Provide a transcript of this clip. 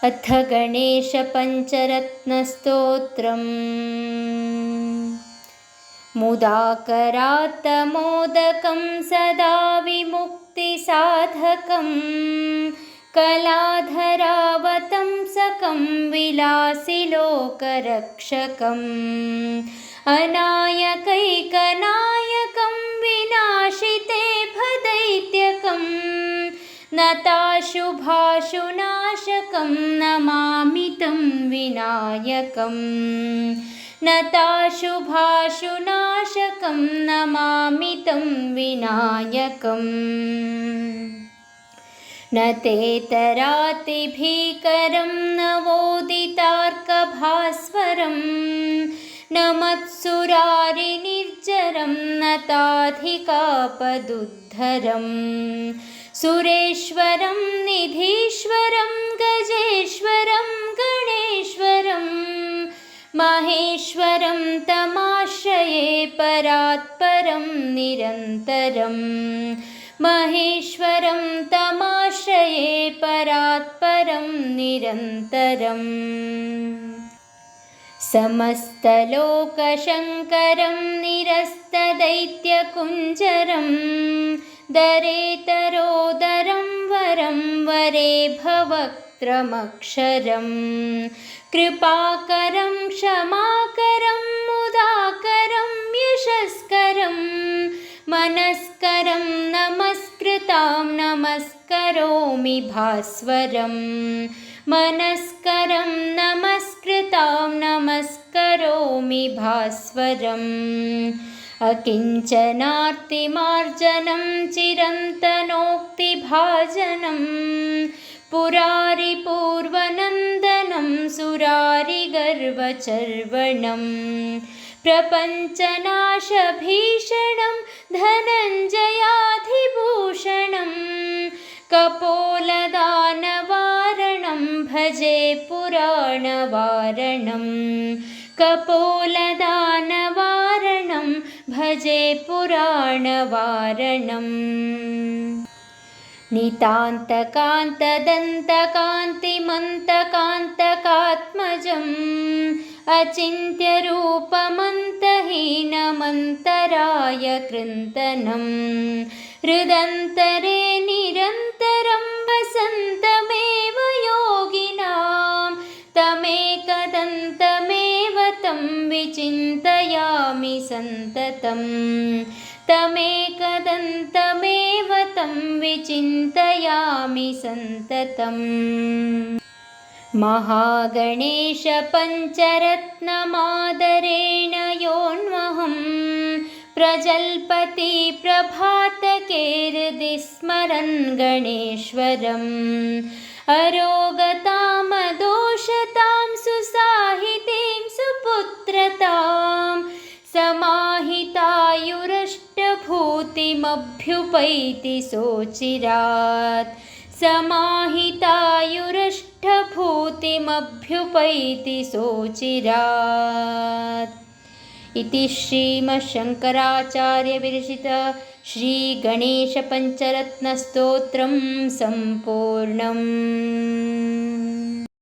अथ गणेशपञ्चरत्नस्तोत्रम्। मुदाकरात्तमोदकं सदा विमुक्तिसाधकं, कलाधरावतंसकं विलासिलोकरक्षकम्, अनायकैकनायकं विनाशिते भदैत्यकं, नताशुभाशुनाशकं नमामि तं विनायकम्। नताशुभाशुनाशकं नमामि तं विनायकम्। न तेतरातिभीकरं नवोदितार्कभास्वरं, न मत्सुरारिनिर्जरं नताधिकापदुद्धरं, सुरेश्वरं निधीश्वरं गजेश्वरं गणेश्वरं, महेश्वरं तमाश्रये परात्परं निरन्तरं, महेश्वरं तमाश्रये परात्परं निरन्तरम्। समस्तलोकशङ्करं निरस्तदैत्यकुञ्जरं, दरेतरोदरं वरं वरे भवक्त्रमक्षरं, कृपाकरं क्षमाकरं मुदाकरं यशस्करं, मनस्करं नमस्कृतां नमस्करोमि भास्वरं, मनस्करं नमस्कृतां नमस्करोमि भास्वरम्। अकिञ्चनार्तिमार्जनं चिरन्तनोक्तिभाजनं, पुरारिपूर्वनन्दनं सुरारिगर्वचर्वणं, प्रपञ्चनाशभीषणं धनञ्जयाधिभूषणं, कपोलदानवारणं भजे पुराणवारणं, कपोलदानवारणं भजे पुराणवारणम्। नितान्तकान्तदन्तकान्तिमन्तकान्तकात्मजम्, अचिन्त्यरूपमन्तहीनमन्तराय कृन्तनं, हृदन्तरे निरन्तरं वसन्तमेव योगिनां, तमेकदन्तमेव तं विचिन्तयामि सन्ततं, तमेकदन्तमेव तं विचिन्तयामि सन्ततम्। महागणेशपञ्चरत्नमादरेण योऽन्वहं, प्रजल्पति प्रभातके हृदि स्मरन् गणेश्वरम्, अरोगतामदोषतां सुसाहितीं सुपुत्रतां, समाहितायुरष्टभूतिमभ्युपैति सोचिरात्, समाहितायुरष्टभूतिमभ्युपैति सोचिरात्। इति श्रीमच्छङ्कराचार्यविरचित श्रीगणेशपञ्चरत्नस्तोत्रं सम्पूर्णम्।